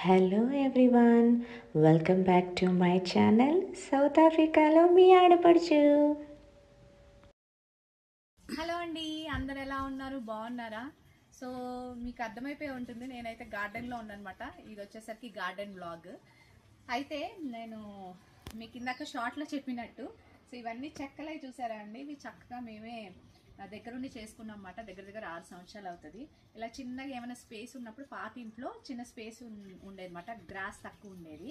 Hello everyone, welcome back to my channel south ఆఫ్రికాలో మీ ఆడపడుచు. Hello అండి, అందరు ఎలా ఉన్నారు? బాగున్నారా? సో మీకు అర్థమైపోయి ఉంటుంది, నేనైతే గార్డెన్లో ఉన్నానమాట. ఇది వచ్చేసరికి గార్డెన్ వ్లాగ్. అయితే నేను మీకు ఇందాక షార్ట్లో చెప్పినట్టు, సో ఇవన్నీ చెక్కలై చూసారా అండి. ఇవి చక్కగా మేమే దగ్గరుండి చేసుకున్నాం అన్నమాట. దగ్గర దగ్గర 6 సంవత్సరాలు అవుతుంది. ఇలా చిన్నగా ఏమైనా స్పేస్ ఉన్నప్పుడు, పాత ఇంట్లో చిన్న స్పేస్ ఉండేది అనమాట. గ్రాస్ తక్కువ ఉండేది,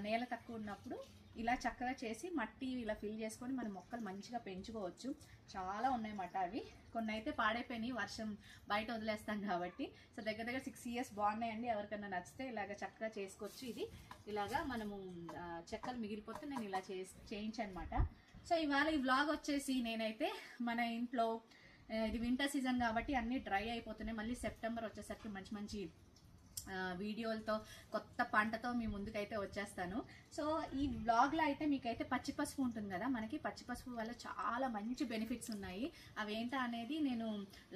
నేల తక్కువ ఉన్నప్పుడు ఇలా చక్కగా చేసి మట్టి ఇలా ఫిల్ చేసుకొని మన మొక్కలు మంచిగా పెంచుకోవచ్చు. చాలా ఉన్నాయన్నమాట. అవి కొన్ని అయితే పాడైపోయినాయి, వర్షం బయట వదిలేస్తాం కాబట్టి. సో దగ్గర దగ్గర 6 years బాగున్నాయండి. ఎవరికైనా నచ్చితే ఇలాగ చక్కగా చేసుకోవచ్చు. ఇది ఇలాగా మనము చెక్కలు మిగిలిపోతే నేను ఇలా చేయించాను అనమాట. సో ఇవాళ ఈ వ్లాగ్ వచ్చేసి నేనైతే మన ఇంట్లో, ఇది వింటర్ సీజన్ కాబట్టి అన్నీ డ్రై అయిపోతున్నాయి. మళ్ళీ సెప్టెంబర్ వచ్చేసరికి మంచి మంచి వీడియోలతో, కొత్త పంటతో మీ ముందుకైతే వచ్చేస్తాను. సో ఈ వ్లాగ్లో అయితే మీకైతే పచ్చి పసుపు ఉంటుంది కదా, మనకి పచ్చి పసుపు వల్ల చాలా మంచి బెనిఫిట్స్ ఉన్నాయి. అవేంటో అనేది నేను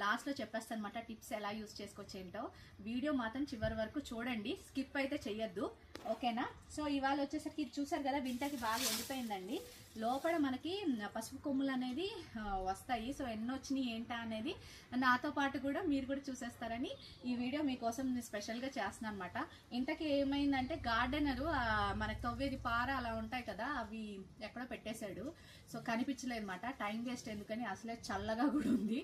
లాస్ట్లో చెప్పేస్తాను అనమాట. టిప్స్ ఎలా యూజ్ చేసుకోవచ్చు ఏంటో. వీడియో మాత్రం చివరి వరకు చూడండి, స్కిప్ అయితే చెయ్యొద్దు, ఓకేనా? సో ఇవాళ వచ్చేసరికి ఇది చూసారు కదా, వింటర్కి బాగా ఎండిపోయిందండి. లోపల మనకి పసుపు కొమ్ములు అనేది వస్తాయి. సో ఎన్ని వచ్చినాయి ఏంటా అనేది నాతో పాటు కూడా మీరు కూడా చూసేస్తారని ఈ వీడియో మీకోసం స్పెషల్గా చేస్తున్నాను అనమాట. ఇంతకీ ఏమైందంటే, గార్డెనరు మనకు తవ్వేది పార అలా ఉంటాయి కదా, అవి ఎక్కడో పెట్టేశాడు. సో కనిపించలేదు అనమాట. టైం వేస్ట్ ఎందుకని, అసలే చల్లగా కూడా ఉంది.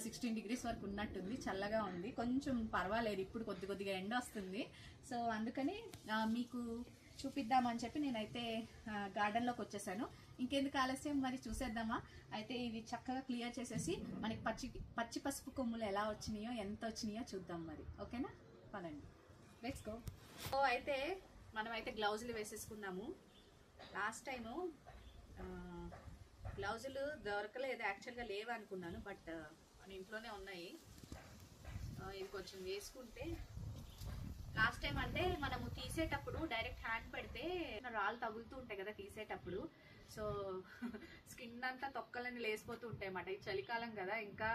16 degrees వరకు ఉన్నట్టుంది, చల్లగా ఉంది. కొంచెం పర్వాలేదు, ఇప్పుడు కొద్దిగా ఎండ వస్తుంది. సో అందుకని మీకు చూపిద్దామని చెప్పి నేనైతే గార్డెన్లోకి వచ్చేసాను. ఇంకెందుకు ఆలస్యం, మరి చూసేద్దామా? అయితే ఇవి చక్కగా క్లియర్ చేసేసి మనకి పచ్చి పసుపు కొమ్ములు ఎలా వచ్చినాయో, ఎంత వచ్చినాయో చూద్దాం మరి, ఓకేనా? పదండి, లెట్స్ గో. సో అయితే మనమైతే గ్లౌజులు వేసేసుకున్నాము. లాస్ట్ టైము గ్లౌజులు దొరకలేదు, యాక్చువల్గా లేవు అనుకున్నాను, బట్ మన ఇంట్లోనే ఉన్నాయి. ఇది కొంచెం వేసుకుంటే, లాస్ట్ టైం అంటే మనము తీసేటప్పుడు డైరెక్ట్ హ్యాండ్ పెడితే రాళ్ళు తగులుతూ ఉంటాయి కదా తీసేటప్పుడు. సో స్కిన్ అంతా తొక్కలని లేసిపోతూ ఉంటాయి అన్నమాట. ఇది చలికాలం కదా, ఇంకా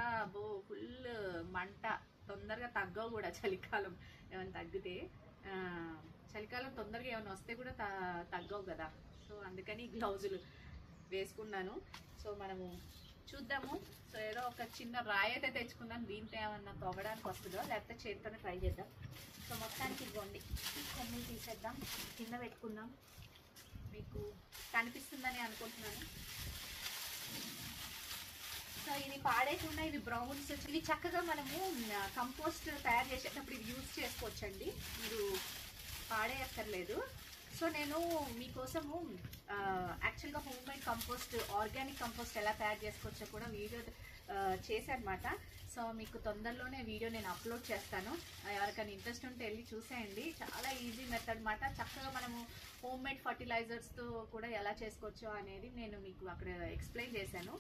ఫుల్ మంట, తొందరగా తగ్గవు కూడా. చలికాలం ఏమైనా తగ్గితే, చలికాలం తొందరగా ఏమైనా వస్తే కూడా తగ్గవు కదా. సో అందుకని గ్లౌజులు వేసుకున్నాను. సో మనము చూద్దాము. సో ఏదో ఒక చిన్న రాయి అయితే తెచ్చుకున్నాను, దీంతో ఏమన్నా తవ్వడానికి వస్తుందో, లేకపోతే చేతితోనే ట్రై చేద్దాం. సో మొత్తానికి ఇవ్వండి, కొమ్ములు తీసేద్దాం, కింద పెట్టుకుందాం. మీకు కనిపిస్తుందని అనుకుంటున్నాను. సో ఇది పాడేయకుండా, ఇవి బ్రౌన్స్, ఇవి చక్కగా మనము కంపోస్ట్ తయారు చేసేటప్పుడు ఇవి యూజ్ చేసుకోవచ్చండి, మీరు పాడేయక్కర్లేదు. సో నేను మీకోసము యాక్చువల్గా home made compost, organic compost ఎలా తయారు చేసుకోవచ్చో కూడా వీడియో చేశానమాట. సో మీకు తొందరలోనే వీడియో నేను అప్లోడ్ చేస్తాను. ఎవరికైనా ఇంట్రెస్ట్ ఉంటే వెళ్ళి చూసేయండి. చాలా ఈజీ మెథడ్ అనమాట. చక్కగా మనము హోమ్ మేడ్ ఫర్టిలైజర్స్తో కూడా ఎలా చేసుకోవచ్చో అనేది నేను మీకు అక్కడ ఎక్స్ప్లెయిన్ చేశాను,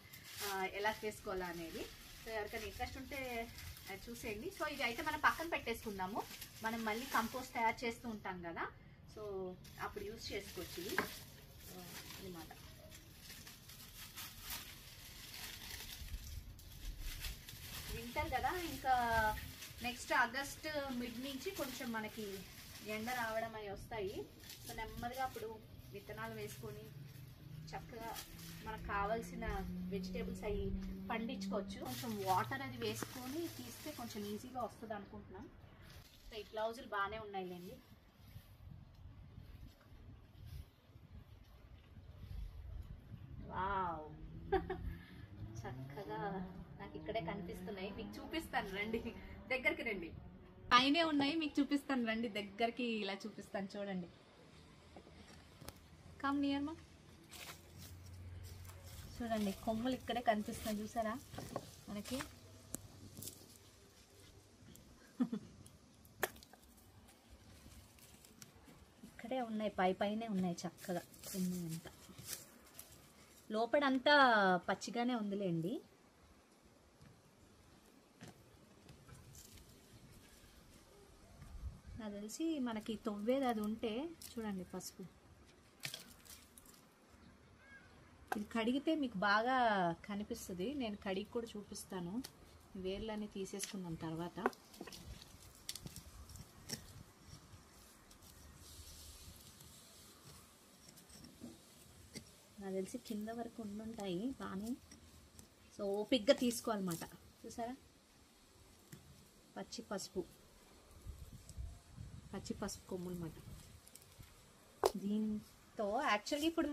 ఎలా చేసుకోవాలా అనేది. సో ఎవరికైనా ఇంట్రెస్ట్ ఉంటే చూసేయండి. సో ఇది అయితే మనం పక్కన పెట్టేసుకుందాము, మనం మళ్ళీ కంపోస్ట్ తయారు చేస్తూ ఉంటాం కదా, సో అప్పుడు యూజ్ చేసుకోవచ్చు ఇది అన్నమాట. వింటర్ కదా, ఇంకా నెక్స్ట్ ఆగస్ట్ మిడ్ నుంచి కొంచెం మనకి ఎండ రావడం అవి వస్తాయి. సో నెమ్మదిగా అప్పుడు విత్తనాలు వేసుకొని చక్కగా మనకు కావాల్సిన వెజిటేబుల్స్ అవి పండించుకోవచ్చు. కొంచెం వాటర్ అది వేసుకొని తీస్తే కొంచెం ఈజీగా వస్తుంది అనుకుంటున్నాం. సో ఈ గ్లౌజులు బాగానే ఉన్నాయిలేండి. వావ్ చక్కగా నాకు ఇక్కడే కనిపిస్తున్నాయి, మీకు చూపిస్తాను రండి, దగ్గరికి రండి. పైనే ఉన్నాయి, మీకు చూపిస్తాను రండి, దగ్గరికి ఇలా చూపిస్తాను చూడండి. కమ్ నియర్ మా, చూడండి కొమ్ములు ఇక్కడే కనిపిస్తున్నాయి, చూసారా మనకి? ఇక్కడే ఉన్నాయి, పైనే ఉన్నాయి చక్కగా కొమ్ములు అంతా. లోపడంతా పచ్చిగానే ఉందిలేండి. నాకు తెలిసి మనకి తవ్వేది అది ఉంటే చూడండి, పసుపు ఇది కడిగితే మీకు బాగా కనిపిస్తుంది. నేను కడిగి కూడా చూపిస్తాను. వేర్లన్నీ తీసేసుకున్నాం తర్వాత. నాకు తెలిసి కింద వరకు ఉండుంటాయి బాగానే. సో ఓపిక్గా తీసుకోవాలన్నమాట. చూసారా, పచ్చి పసుపు కొమ్ము అనమాట. దీంతో యాక్చువల్లీ ఇప్పుడు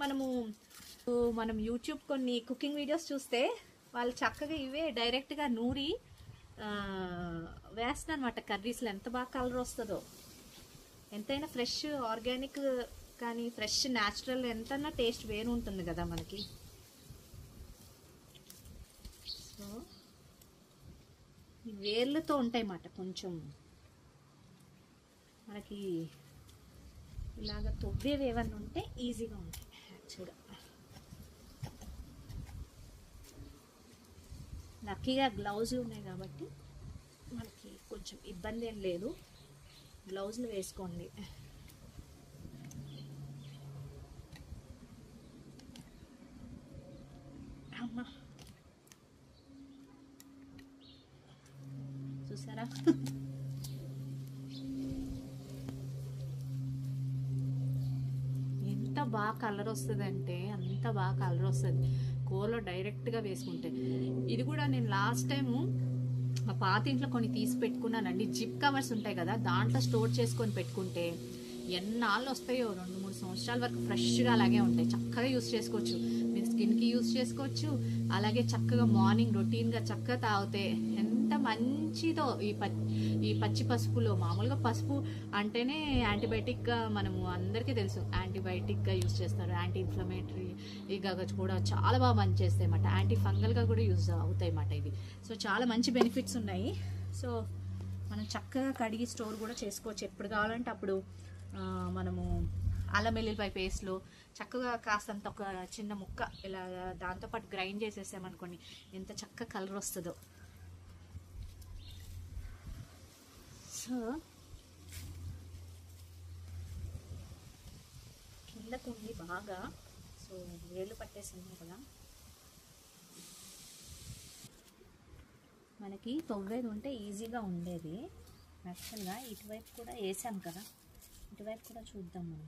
మనం యూట్యూబ్ కొన్ని కుకింగ్ వీడియోస్ చూస్తే వాళ్ళు చక్కగా ఇవే డైరెక్ట్గా నూరి వేస్తాను అనమాట కర్రీస్లో. ఎంత బాగా కలర్ వస్తుందో. ఎంతైనా ఫ్రెష్ ఆర్గానిక్ కానీ ఫ్రెష్ న్యాచురల్ ఎంతైనా టేస్ట్ వేరు ఉంటుంది కదా మనకి. సో ఈ వేర్లతో ఉంటాయి అన్నమాట. కొంచెం మనకి ఇలాగ తొవ్వేవి ఏమన్నా ఉంటే ఈజీగా ఉంటాయి యాక్చువల్గా. లక్కీగా గ్లౌజులు ఉన్నాయి కాబట్టి మనకి కొంచెం ఇబ్బంది ఏం లేదు. గ్లౌజులు వేసుకోండి. అమ్మా చూసారా, ఎంత బాగా కలర్ వస్తుంది అంటే అంత బాగా కలర్ వస్తుంది కూరలో డైరెక్ట్గా వేసుకుంటే. ఇది కూడా నేను లాస్ట్ టైము మా పాత ఇంట్లో కొన్ని తీసి పెట్టుకున్నానండి. జిప్ కవర్స్ ఉంటాయి కదా, దాంట్లో స్టోర్ చేసుకొని పెట్టుకుంటే ఎన్నాళ్ళు వస్తాయో, 2-3 సంవత్సరాల వరకు ఫ్రెష్గా అలాగే ఉంటాయి. చక్కగా యూస్ చేసుకోవచ్చు, మీ స్కిన్కి యూస్ చేసుకోవచ్చు. అలాగే చక్కగా మార్నింగ్ రొటీన్గా చక్కగా తాగితే ఎంత మంచిదో. ఈ పచ్చి పసుపులో మామూలుగా పసుపు అంటేనే యాంటీబయాటిక్గా మనము అందరికీ తెలుసు, యాంటీబయాటిక్గా యూస్ చేస్తారు. యాంటీ ఇన్ఫ్లమేటరీ ఇక కూడా చాలా బాగా పనిచేస్తాయి అన్నమాట. యాంటీ ఫంగల్గా కూడా యూజ్ అవుతాయి అన్నమాట ఇవి. సో చాలా మంచి బెనిఫిట్స్ ఉన్నాయి. సో మనం చక్కగా కడిగి స్టోర్ కూడా చేసుకోవచ్చు. ఎప్పుడు కావాలంటే అప్పుడు మనము అల్లం వెల్లుల్లిపాయ పేస్ట్లో చక్కగా కాస్తంత ఒక చిన్న ముక్క ఇలా దాంతోపాటు గ్రైండ్ చేసేసామనుకోండి, ఎంత చక్కగా కలర్ వస్తుందో. సో కిందకు ఉంది బాగా. సో వేళ్ళు పట్టేసింది కదా. మనకి తొవ్వేది ఉంటే ఈజీగా ఉండేది యాక్చువల్గా. ఇటువైపు కూడా వేసాం కదా, ఇటువైపు కూడా చూద్దాం మనం.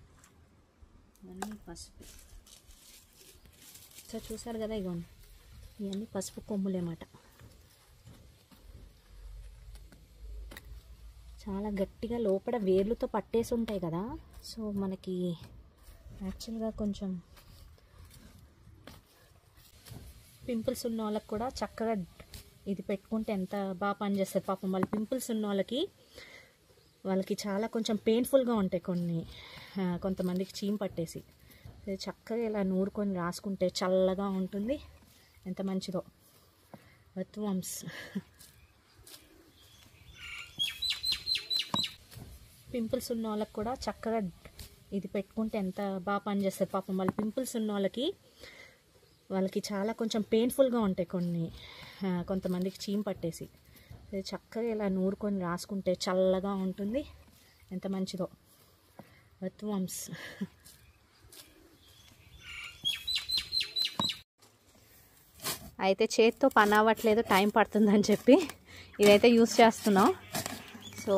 ఇవన్నీ పసుపు. సో చూసారు కదా, ఇగోండి ఇవన్నీ పసుపు కొమ్ములేమాట. చాలా గట్టిగా లోపల వేర్లతో పట్టేసి ఉంటాయి కదా. సో మనకి యాక్చువల్గా కొంచెం పింపుల్స్ ఉన్న వాళ్ళకి కూడా చక్కగా ఇది పెట్టుకుంటే ఎంత బాగా పనిచేస్తుంది. పాపం వాళ్ళు పింపుల్స్ ఉన్న వాళ్ళకి చాలా కొంచెం పెయిన్ఫుల్గా ఉంటాయి కొంతమందికి చీమ్ పట్టేసి. చక్కగా ఇలా నూరుకొని రాసుకుంటే చల్లగా ఉంటుంది. ఎంత మంచిదో. ఎర్త్వార్మ్స్ పింపుల్స్ ఉన్న వాళ్ళకి కూడా చక్కగా ఇది పెట్టుకుంటే ఎంత బాగా పనిచేస్తుంది. పాపం వాళ్ళు పింపుల్స్ ఉన్న వాళ్ళకి చాలా కొంచెం పెయిన్ఫుల్గా ఉంటాయి కొంతమందికి చీమ్ పట్టేసి. చక్కగా ఇలా నూరుకొని రాసుకుంటే చల్లగా ఉంటుంది. ఎంత మంచిదో. ఎర్త్వార్మ్స్ అయితే చేతితో పని అవ్వట్లేదు, టైం పడుతుందని చెప్పి ఇదైతే యూస్ చేస్తున్నాం. సో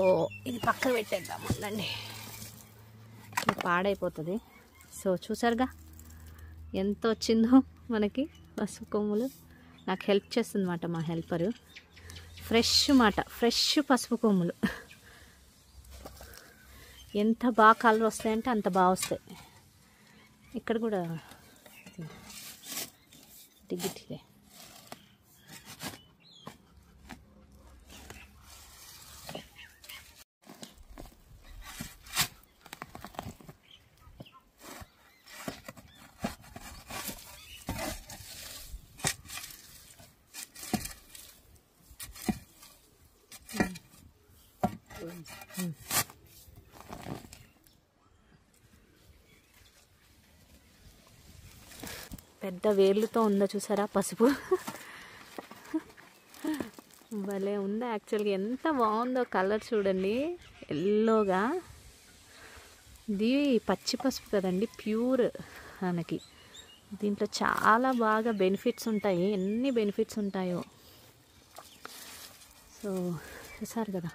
ఇది పక్కన పెట్టేద్దాం అండి, పాడైపోతుంది. సో చూసారుగా ఎంత వచ్చిందో మనకి పసుపు కొమ్ములు. నాకు హెల్ప్ చేస్తుంది అన్నమాట మా హెల్పరు. ఫ్రెష్ పసుపు కొమ్ములు ఎంత బాగా కలర్ వస్తాయంటే అంత బాగా వస్తాయి. ఇక్కడ కూడా దిగిట్లే. పెద్ద వేర్లతో ఉందో చూసారా పసుపు. భలే ఉందా యాక్చువల్గా. ఎంత బాగుందో కలర్ చూడండి, ఎల్లోగా. ఇది పచ్చి పసుపు కదండి, ప్యూర్ మనకి. దీంట్లో చాలా బాగా బెనిఫిట్స్ ఉంటాయి. ఎన్ని బెనిఫిట్స్ ఉంటాయో. సో చూసారు కదా.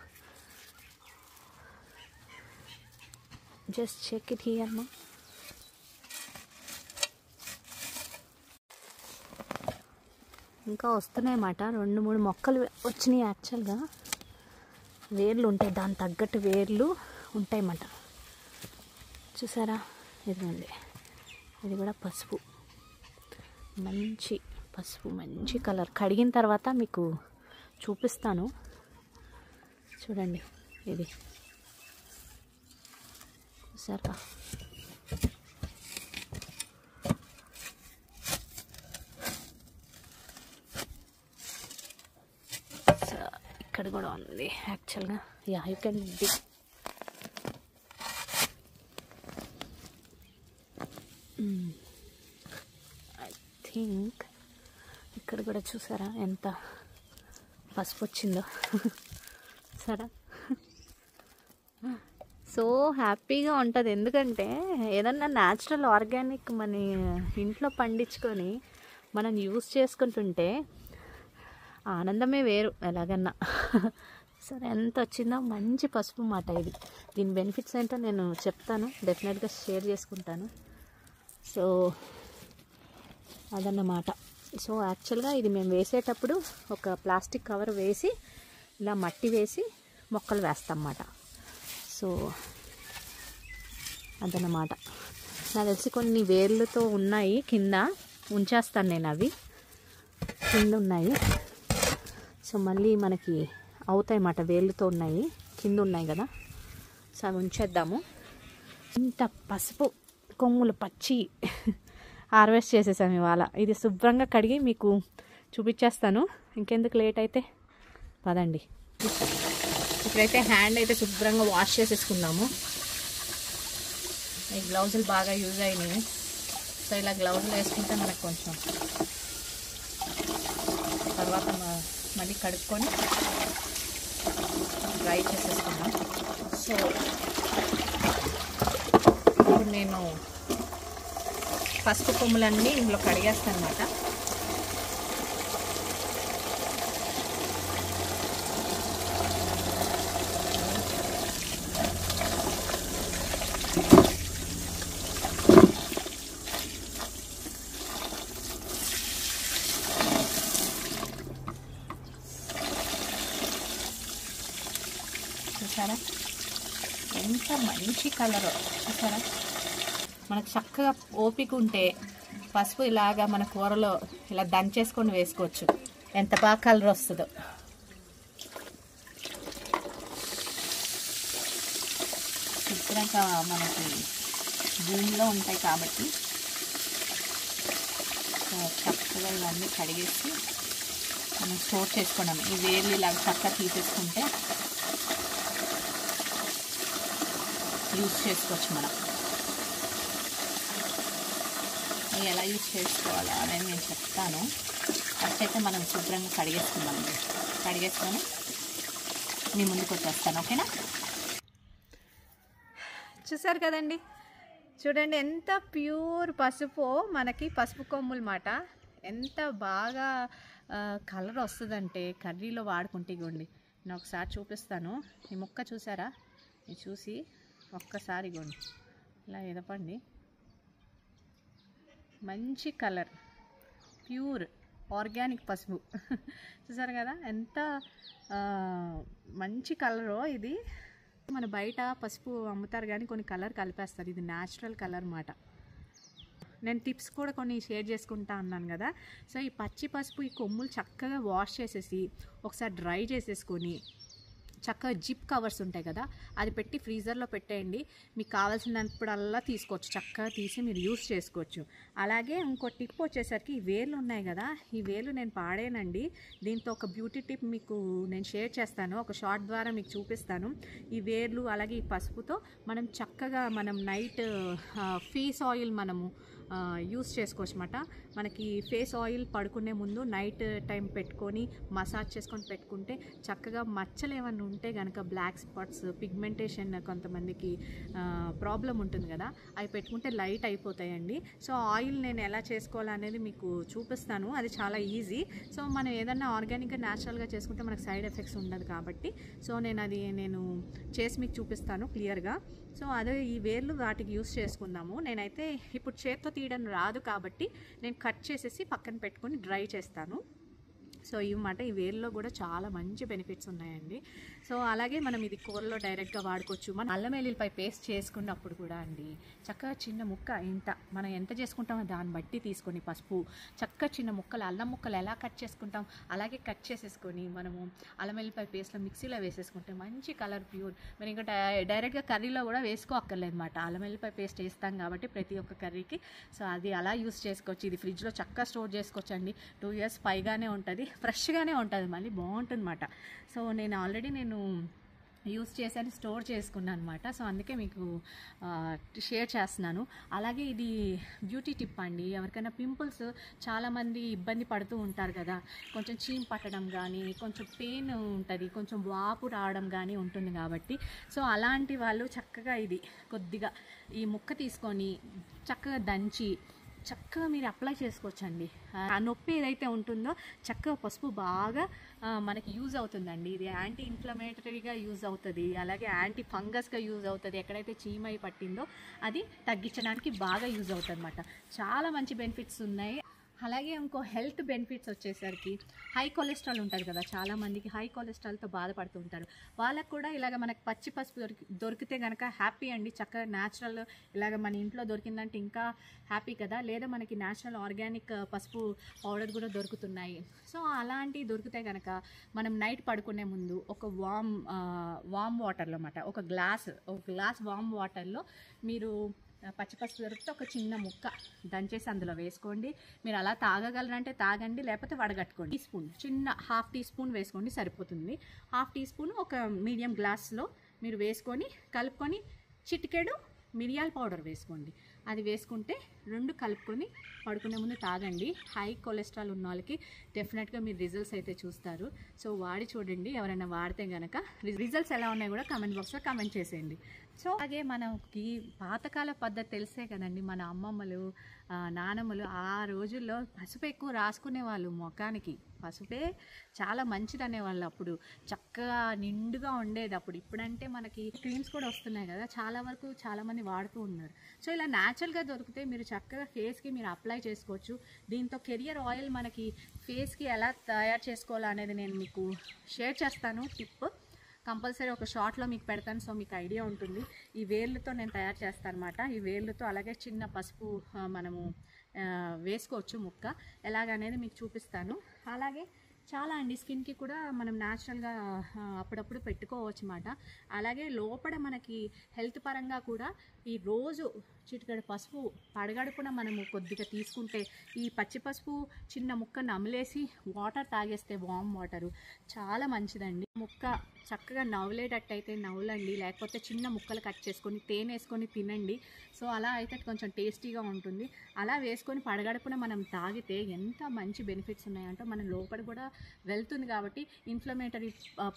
జస్ట్ చెక్ ఇట్ హియర్ మా. ఇంకా వస్తున్నాయి అన్నమాట. 2-3 మొక్కలు వచ్చినాయి. యాక్చువల్గా వేర్లు ఉంటాయి, దాని తగ్గట్టు వేర్లు ఉంటాయి అన్నమాట. చూసారా, ఇదిగోండి, ఇది కూడా పసుపు, మంచి పసుపు, మంచి కలర్. కడిగిన తర్వాత మీకు చూపిస్తాను, చూడండి. ఇది చూసారా, ఇక్కడ కూడా ఉంది యాక్చువల్గా. Yeah, you can dig. I think ఇక్కడ కూడా చూసారా ఎంత పసుపు వచ్చిందో. సరే, సో హ్యాపీగా ఉంటుంది. ఎందుకంటే ఏదన్నా న్యాచురల్ ఆర్గానిక్ మన ఇంట్లో పండించుకొని మనం యూస్ చేసుకుంటుంటే ఆనందమే వేరు ఎలాగన్నా. సరే, ఎంత వచ్చిందో మంచి పసుపు మాట ఇది. దీని బెనిఫిట్స్ ఏంటో నేను చెప్తాను, డెఫినెట్గా షేర్ చేసుకుంటాను. సో అదన్నమాట. సో యాక్చువల్గా ఇది మేము వేసేటప్పుడు ఒక ప్లాస్టిక్ కవర్ వేసి ఇలా మట్టి వేసి మొక్కలు వేస్తాం అన్నమాట. సో అదన్నమాట. నాకు తెలిసి కొన్ని వేర్లతో ఉన్నాయి కింద, ఉంచేస్తాను నేను. అవి కింద ఉన్నాయి. సో మళ్ళీ మనకి అవుతాయి అన్నమాట. వేర్లతో ఉన్నాయి, కింద ఉన్నాయి కదా. సో అవి ఉంచేద్దాము. ఇంత పసుపు కొమ్ములు పచ్చి హార్వెస్ట్ చేసేసాము ఇవాళ. ఇది శుభ్రంగా కడిగి మీకు చూపించేస్తాను. ఇంకెందుకు లేట్ అయితే పదండి. ఇప్పుడైతే హ్యాండ్ అయితే శుభ్రంగా వాష్ చేసేసుకున్నాము. ఈ గ్లౌజులు బాగా యూజ్ అయినాయి. సో ఇలా గ్లౌజులు వేసుకుంటే మనకు కొంచెం తర్వాత మళ్ళీ కడుక్కొని డ్రై చేసేసుకున్నాం. సో ఇప్పుడు నేను పసుపు కొమ్ములన్నీ ఇందులో కడిగేస్తాను అన్నమాట. చూసారా ఎంత మంచి కలర్. చూసారా, మనకు చక్కగా ఓపిక ఉంటే పసుపు ఇలాగా మన కూరలో ఇలా దంచేసుకొని వేసుకోవచ్చు. ఎంత బాగా కలర్ వస్తుందో. శుభ్రంగా మనకి భూమిలో ఉంటాయి కాబట్టి చక్కగా ఇవన్నీ కడిగేసి మనం స్టోర్ చేసుకున్నాము. ఈ వేర్లు ఇలా చక్కగా తీసేసుకుంటే యూజ్ చేసుకోవచ్చు మనం. ఎలా యూజ్ చేసుకోవాలో అనేది నేను చెప్తాను. ఫస్ట్ అయితే మనం శుభ్రంగా కడిగేసుకుందాం. కడిగేసుకొని మీ ముందుకు వచ్చేస్తాను, ఓకేనా? చూసారు కదండి, చూడండి ఎంత ప్యూర్ పసుపు. మనకి పసుపు కొమ్ములు మాట ఎంత బాగా కలర్ వస్తుందంటే కర్రీలో వాడుకుంటే. ఇగోండి, నేను ఒకసారి చూపిస్తాను. ఈ ముక్క చూసారా, ఇది చూసి ఒక్కసారి ఇగోండి ఇలా ఎదపండి. మంచి కలర్, ప్యూర్ ఆర్గానిక్ పసుపు. చూసారు కదా ఎంత మంచి కలరో. ఇది మన బయట పసుపు అమ్ముతారు కానీ కొన్ని కలర్ కలిపేస్తారు. ఇది న్యాచురల్ కలర్ అన్నమాట. నేను టిప్స్ కూడా కొన్ని షేర్ చేసుకుంటా అన్నాను కదా. సో ఈ పచ్చి పసుపు ఈ కొమ్ములు చక్కగా వాష్ చేసేసి ఒకసారి డ్రై చేసేసుకొని చక్కగా జిప్ కవర్స్ ఉంటాయి కదా, అది పెట్టి ఫ్రీజర్లో పెట్టేయండి. మీకు కావాల్సినప్పుడల్లా తీసుకోవచ్చు, చక్కగా తీసి మీరు యూస్ చేసుకోవచ్చు. అలాగే ఇంకో టిప్ వచ్చేసరికి ఈ వేర్లు ఉన్నాయి కదా, ఈ వేర్లు నేను పాడేనండి. దీంతో ఒక బ్యూటీ టిప్ మీకు నేను షేర్ చేస్తాను, ఒక షార్ట్ ద్వారా మీకు చూపిస్తాను. ఈ వేర్లు అలాగే ఈ పసుపుతో మనం చక్కగా నైట్ ఫేస్ ఆయిల్ మనము యూస్ చేసుకోవచ్చు అన్నమాట. మనకి ఫేస్ ఆయిల్ పడుకునే ముందు నైట్ టైం పెట్టుకొని మసాజ్ చేసుకొని పెట్టుకుంటే చక్కగా మచ్చలు ఏమన్నా ఉంటే కనుక బ్లాక్ స్పాట్స్, పిగ్మెంటేషన్ కొంతమందికి ప్రాబ్లం ఉంటుంది కదా, అవి పెట్టుకుంటే లైట్ అయిపోతాయండి. సో ఆయిల్ నేను ఎలా చేసుకోవాలనేది మీకు చూపిస్తాను, అది చాలా ఈజీ. సో మనం ఏదన్నా ఆర్గానిక్గా న్యాచురల్గా చేసుకుంటే మనకు సైడ్ ఎఫెక్ట్స్ ఉండదు కాబట్టి సో నేను చేసి మీకు చూపిస్తాను క్లియర్గా. సో అదే ఈ వేర్లు వాటికి యూస్ చేసుకుందాము. నేనైతే ఇప్పుడు చేత్తో తీయడం రాదు కాబట్టి నేను కట్ చేసేసి పక్కన పెట్టుకొని డ్రై చేస్తాను. సో ఇవన్నమాట. ఈ వేర్లో కూడా చాలా మంచి బెనిఫిట్స్ ఉన్నాయండి. సో అలాగే మనం ఇది కూరలో డైరెక్ట్గా వాడుకోవచ్చు. మనం అల్లం వెల్లుల్లిపాయ పేస్ట్ చేసుకున్నప్పుడు కూడా అండి చక్కగా చిన్న ముక్క ఇంత మనం ఎంత చేసుకుంటామో దాన్ని బట్టి తీసుకొని పసుపు చక్కగా చిన్న ముక్కలు అల్లం ముక్కలు ఎలా కట్ చేసుకుంటాం అలాగే కట్ చేసేసుకొని మనము అల్లం వెల్లుల్లిపాయ పేస్ట్లో మిక్సీలో వేసేసుకుంటే మంచి కలర్ ప్యూర్. మరి ఇంకా డైరెక్ట్గా కర్రీలో కూడా వేసుకోక్కర్లేదు అనమాట. అల్లం వెల్లుల్లిపాయ పేస్ట్ వేస్తాం కాబట్టి ప్రతి ఒక్క కర్రీకి. సో అది అలా యూస్ చేసుకోవచ్చు. ఇది ఫ్రిడ్జ్లో చక్కగా స్టోర్ చేసుకోవచ్చు అండి. 2 years పైగానే ఉంటుంది, ఫ్రెష్గానే ఉంటుంది, మళ్ళీ బాగుంటుంది అన్నమాట. సో నేను ఆల్రెడీ యూస్ చేశాను, స్టోర్ చేసుకున్నాను అనమాట. సో అందుకే మీకు షేర్ చేస్తున్నాను. అలాగే ఇది బ్యూటీ టిప్ అండి. ఎవరికైనా పింపుల్స్ చాలామంది ఇబ్బంది పడుతూ ఉంటారు కదా, కొంచెం చీమ్ పట్టడం కానీ కొంచెం పెయిన్ ఉంటుంది, కొంచెం వాపు రావడం కానీ ఉంటుంది కాబట్టి సో అలాంటి వాళ్ళు చక్కగా ఇది కొద్దిగా ఈ ముక్క తీసుకొని చక్కగా దంచి చక్కగా మీరు అప్లై చేసుకోవచ్చండి. ఆ నొప్పి ఏదైతే ఉంటుందో చక్కగా పసుపు బాగా మనకి యూజ్ అవుతుందండి. ఇది యాంటీ ఇన్ఫ్లమేటరీగా యూజ్ అవుతుంది, అలాగే యాంటీ ఫంగస్గా యూజ్ అవుతుంది. ఎక్కడైతే చీమై పట్టిందో అది తగ్గించడానికి బాగా యూజ్ అవుతుంది అన్నమాట. చాలా మంచి బెనిఫిట్స్ ఉన్నాయి. అలాగే ఇంకో హెల్త్ బెనిఫిట్స్ వచ్చేసరికి హై కొలెస్ట్రాల్ ఉంటుంది కదా, చాలామందికి హై కొలెస్ట్రాల్తో బాధపడుతూ ఉంటారు. వాళ్ళకు కూడా ఇలాగ మనకి పచ్చి పసుపు దొరికితే కనుక హ్యాపీ అండి. చక్కగా న్యాచురల్ ఇలాగ మన ఇంట్లో దొరికిందంటే ఇంకా హ్యాపీ కదా. లేదా మనకి న్యాచురల్ ఆర్గానిక్ పసుపు పౌడర్ కూడా దొరుకుతున్నాయి. సో అలాంటివి దొరికితే కనుక మనం నైట్ పడుకునే ముందు ఒక వామ్ వాటర్లో అన్నమాట, ఒక గ్లాస్ వామ్ వాటర్లో మీరు పచ్చిపసుపు దొరికితే ఒక చిన్న ముక్క దంచేసి అందులో వేసుకోండి. మీరు అలా తాగగలరంటే తాగండి, లేకపోతే వడగట్టుకోండి. చిన్న ½ టీ స్పూన్ వేసుకోండి సరిపోతుంది. ½ టీ స్పూన్ ఒక మీడియం గ్లాస్లో మీరు వేసుకొని కలుపుకొని చిటికెడు మిరియాల పౌడర్ వేసుకోండి. అది వేసుకుంటే 2 కలుపుకొని పడుకునే ముందు తాగండి. హై కొలెస్ట్రాల్ ఉన్న వాళ్ళకి డెఫినెట్గా మీరు రిజల్ట్స్ అయితే చూస్తారు. సో వాడి చూడండి. ఎవరైనా వాడితే కనుక రిజల్ట్స్ ఎలా ఉన్నాయో కూడా కామెంట్ బాక్స్లో కామెంట్ చేసేయండి. సో అలాగే మనకి పాతకాల పద్ధతి తెలిసే కదండి, మన అమ్మమ్మలు నానమ్మలు ఆ రోజుల్లో పసుపు ఎక్కువ రాసుకునే వాళ్ళు ముఖానికి. పసుపే చాలా మంచిది అనేవాళ్ళు. అప్పుడు చక్కగా నిండుగా ఉండేది. అప్పుడు ఇప్పుడంటే మనకి క్రీమ్స్ కూడా వస్తున్నాయి కదా, చాలా వరకు చాలామంది వాడుతూ ఉన్నారు. సో ఇలా న్యాచురల్గా దొరికితే మీరు చక్కగా ఫేస్కి మీరు అప్లై చేసుకోవచ్చు. దీంతో కెరియర్ ఆయిల్ మనకి ఫేస్కి ఎలా తయారు చేసుకోవాలో అనేది నేను మీకు షేర్ చేస్తాను. టిప్ కంపల్సరీ ఒక షార్ట్లో మీకు పెడతాను. సో మీకు ఐడియా ఉంటుంది. ఈ వేర్లతో నేను తయారు చేస్తాను అనమాట. ఈ వేర్లతో అలాగే చిన్న పసుపు మనము వేసుకోవచ్చు ముక్క ఎలాగనేది మీకు చూపిస్తాను. అలాగే చాలా అండి స్కిన్కి కూడా మనం న్యాచురల్గా అప్పుడప్పుడు పెట్టుకోవచ్చు అన్నమాట. అలాగే లోపల మనకి హెల్త్ పరంగా కూడా ఈ రోజు చిటికెడు పసుపు పడగడుపున మనము కొద్దిగా తీసుకుంటే, ఈ పచ్చి పసుపు చిన్న ముక్క నమిలేసి వాటర్ తాగేస్తే వామ్ వాటరు చాలా మంచిదండి. ముక్క చక్కగా నవ్వులేటట్టయితే నవ్వులండి, లేకపోతే చిన్న ముక్కలు కట్ చేసుకొని తేనె వేసుకొని తినండి. సో అలా అయితే కొంచెం టేస్టీగా ఉంటుంది. అలా వేసుకొని పడగడుపున మనం తాగితే ఎంత మంచి బెనిఫిట్స్ ఉన్నాయంటే మన లోపల కూడా వెళ్తుంది. కాబట్టి ఇన్ఫ్లమేటరీ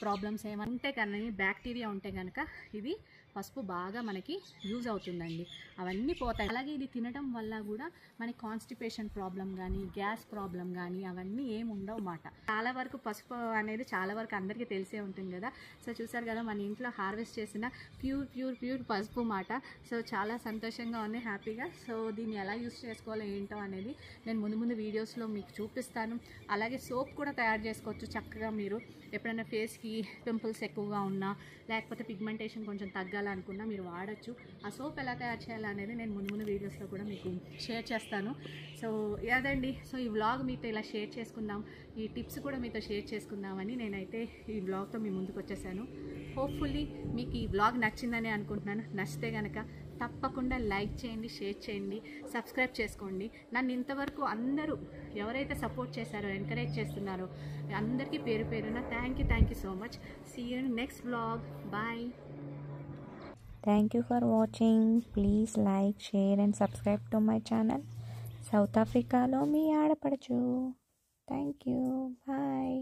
ప్రాబ్లమ్స్ ఏమైనా ఉంటే కానీ, బ్యాక్టీరియా ఉంటే కనుక ఇది పసుపు బాగా మనకి యూజ్ అవుతుందండి, అవన్నీ పోతాయి. అలాగే ఇది తినడం వల్ల కూడా మనకి కాన్స్టిపేషన్ ప్రాబ్లం కానీ గ్యాస్ ప్రాబ్లం కానీ అవన్నీ ఏమి ఉండవు అన్నమాట. చాలా వరకు పసుపు అనేది చాలా వరకు అందరికీ తెలిసే ఉంటుంది కదా. సో చూసారు కదా మన ఇంట్లో హార్వెస్ట్ చేసిన ప్యూర్ పసుపు మాట. సో చాలా సంతోషంగా ఉంది, హ్యాపీగా. సో దీన్ని ఎలా యూస్ చేసుకోవాలో ఏంటో అనేది నేను ముందు వీడియోస్లో మీకు చూపిస్తాను. అలాగే సోప్ కూడా తయారు చేసుకోవచ్చు చక్కగా. మీరు ఎప్పుడైనా ఫేస్కి పింపుల్స్ ఎక్కువగా ఉన్నా, లేకపోతే పిగ్మెంటేషన్ కొంచెం తగ్గాలనుకున్నా మీరు వాడచ్చు. ఆ సోప్ ఎలా తయారు చేయాలనేది నేను ముందు వీడియోస్లో కూడా మీకు షేర్ చేస్తాను. సో అదండి. సో ఈ వ్లాగ్ మీతో ఇలా షేర్ చేసుకుందాం, ఈ టిప్స్ కూడా మీతో షేర్ చేసుకుందామని నేనైతే ఈ వ్లాగ్తో మీ ముందుకు వచ్చేసాను. హోప్ఫుల్లీ మీకు ఈ వ్లాగ్ నచ్చిందని అనుకుంటున్నాను. నచ్చితే కనుక తప్పకుండా లైక్ చేయండి, షేర్ చేయండి, సబ్స్క్రైబ్ చేసుకోండి. నన్ను ఇంతవరకు అందరూ ఎవరైతే సపోర్ట్ చేశారో, ఎంకరేజ్ చేస్తున్నారో అందరికీ పేరు పేరున thank you so much. See you in next vlog. Bye. Thank you for watching. Please like, share and subscribe to my channel. South Africa lo mi aadapadachu. Thank you. Bye.